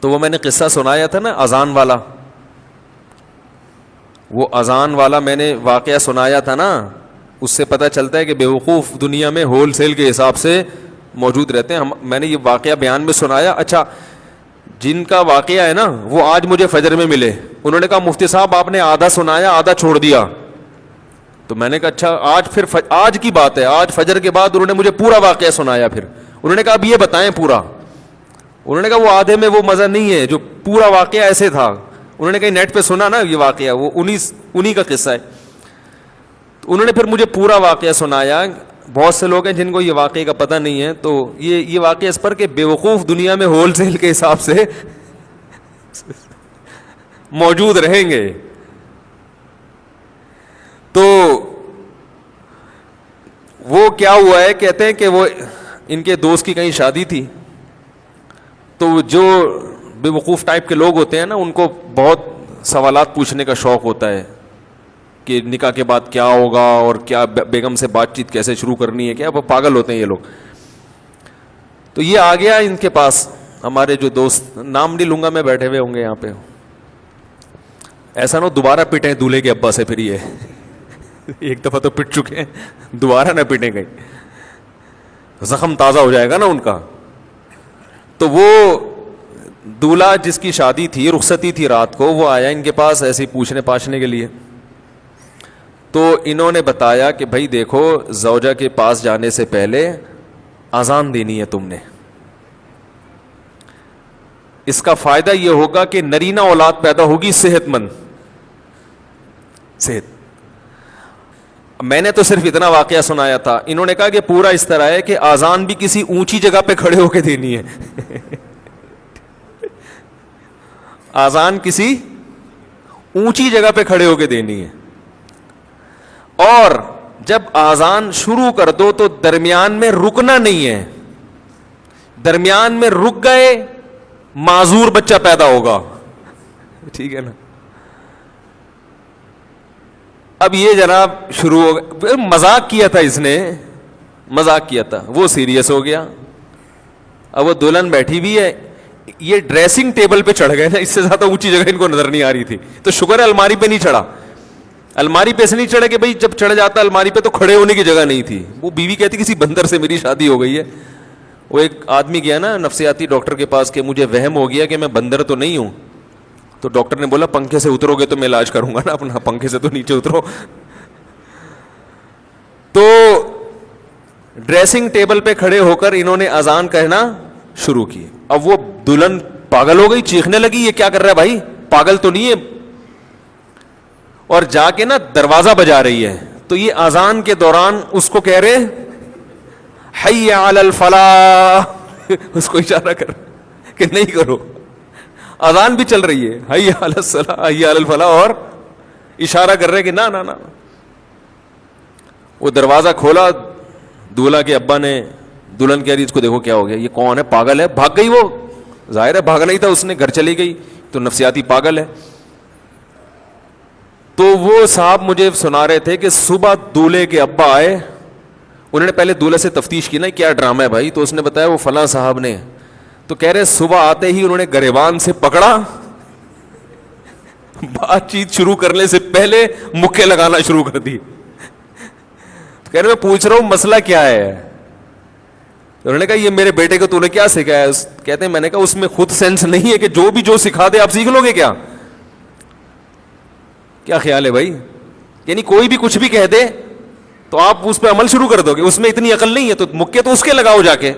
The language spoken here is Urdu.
تو وہ میں نے قصہ سنایا تھا نا اذان والا, وہ اذان والا میں نے واقعہ سنایا تھا نا, اس سے پتہ چلتا ہے کہ بیوقوف دنیا میں ہول سیل کے حساب سے موجود رہتے ہیں. میں نے یہ واقعہ بیان میں سنایا. اچھا, جن کا واقعہ ہے نا وہ آج مجھے فجر میں ملے, انہوں نے کہا مفتی صاحب آپ نے آدھا سنایا آدھا چھوڑ دیا. تو میں نے کہا اچھا, آج کی بات ہے, آج فجر کے بعد انہوں نے مجھے پورا واقعہ سنایا. پھر انہوں نے کہا اب یہ بتائیں پورا. انہوں نے کہا وہ آدھے میں وہ مزہ نہیں ہے جو پورا واقعہ ایسے تھا. انہوں نے کہا نیٹ پہ سنا نا یہ واقعہ, وہ انہی کا قصہ ہے. انہوں نے پھر مجھے پورا واقعہ سنایا. بہت سے لوگ ہیں جن کو یہ واقعے کا پتہ نہیں ہے, تو یہ واقعہ اس پر کہ بیوقوف دنیا میں ہول سیل کے حساب سے موجود رہیں گے. تو وہ کیا ہوا ہے, کہتے ہیں کہ وہ ان کے دوست کی کہیں شادی تھی, تو جو بیوقوف ٹائپ کے لوگ ہوتے ہیں نا ان کو بہت سوالات پوچھنے کا شوق ہوتا ہے کہ نکاح کے بعد کیا ہوگا اور کیا بیگم سے بات چیت کیسے شروع کرنی ہے, کیا وہ پاگل ہوتے ہیں یہ لوگ. تو یہ آ گیا ان کے پاس, ہمارے جو دوست, نام نہیں لوں گا میں, بیٹھے ہوئے ہوں گے یہاں پہ, ایسا نہ دوبارہ پٹیں دولہے کے ابا سے. پھر یہ ایک دفعہ تو پٹ چکے ہیں, دوبارہ نہ پٹیں گئی, زخم تازہ ہو جائے گا نا ان کا. تو وہ دولہا جس کی شادی تھی, رخصتی تھی رات کو, وہ آیا ان کے پاس ایسے پوچھنے پاچھنے کے لیے. تو انہوں نے بتایا کہ بھائی دیکھو, زوجہ کے پاس جانے سے پہلے اذان دینی ہے تم نے. اس کا فائدہ یہ ہوگا کہ نرینہ اولاد پیدا ہوگی صحت مند. میں نے تو صرف اتنا واقعہ سنایا تھا. انہوں نے کہا کہ پورا اس طرح ہے کہ اذان بھی کسی اونچی جگہ پہ کھڑے ہو کے دینی ہے. اذان کسی اونچی جگہ پہ کھڑے ہو کے دینی ہے, اور جب اذان شروع کر دو تو درمیان میں رکنا نہیں ہے. درمیان میں رک گئے معذور بچہ پیدا ہوگا. ٹھیک ہے نا. اب یہ جناب شروع ہو گیا, مذاق کیا تھا اس نے, مذاق کیا تھا, وہ سیریس ہو گیا. اب وہ دلہن بیٹھی بھی ہے, یہ ڈریسنگ ٹیبل پہ چڑھ گئے نا, اس سے زیادہ اونچی جگہ ان کو نظر نہیں آ رہی تھی. تو شکر ہے الماری پہ نہیں چڑھا. الماری پہ سے نہیں چڑھے کہ بھائی جب چڑھ جاتا الماری پہ تو کھڑے ہونے کی جگہ نہیں تھی. وہ بیوی کہتی کسی بندر سے میری شادی ہو گئی ہے. وہ ایک آدمی گیا نا نفسیاتی ڈاکٹر کے پاس کہ مجھے وہم ہو گیا کہ میں بندر تو نہیں ہوں. تو ڈاکٹر نے بولا پنکھے سے اترو گے تو میں علاج کروں گا نا اپنا, پنکھے سے تو نیچے اترو. تو ڈریسنگ ٹیبل پہ کھڑے ہو کر انہوں نے اذان کہنا شروع کی. اب وہ دلہن پاگل ہو گئی, چیخنے لگی یہ کیا کر رہا ہے بھائی, پاگل تو نہیں ہے. اور جا کے نا دروازہ بجا رہی ہے. تو یہ اذان کے دوران اس کو کہہ رہے حی علی الفلاح, اس کو اشارہ کر کہ نہیں کرو. اذان بھی چل رہی ہے, حی علی الصلاح حی علی الفلاح, اور اشارہ کر رہے کہ نہ نہ نہ. وہ دروازہ کھولا, دولہا کے ابا نے, دلہن کہہ رہی اس کو دیکھو کیا ہو گیا, یہ کون ہے, پاگل ہے. بھاگ گئی, وہ ظاہر ہے بھاگنا ہی تھا اس نے, گھر چلی گئی. تو نفسیاتی پاگل ہے. تو وہ صاحب مجھے سنا رہے تھے کہ صبح دولہے کے ابا آئے, انہوں نے پہلے دولہے سے تفتیش کی نا کیا ڈرامہ ہے بھائی. تو اس نے بتایا وہ فلاں صاحب نے. تو کہہ رہے صبح آتے ہی انہوں نے گریبان سے پکڑا, بات چیت شروع کرنے سے پہلے مکے لگانا شروع کر دی. کہہ رہے میں پوچھ رہا ہوں مسئلہ کیا ہے. انہوں نے کہا یہ میرے بیٹے کو تو نے کیا سکھایا. کہتے ہیں میں نے کہا اس میں خود سینس نہیں ہے کہ جو بھی جو سکھا دے آپ سیکھ لو گے کیا. کیا خیال ہے بھائی, یعنی کوئی بھی کچھ بھی کہہ دے تو آپ اس پہ عمل شروع کر دو گے. اس میں اتنی عقل نہیں ہے تو مکے تو اس کے لگاؤ جا کے.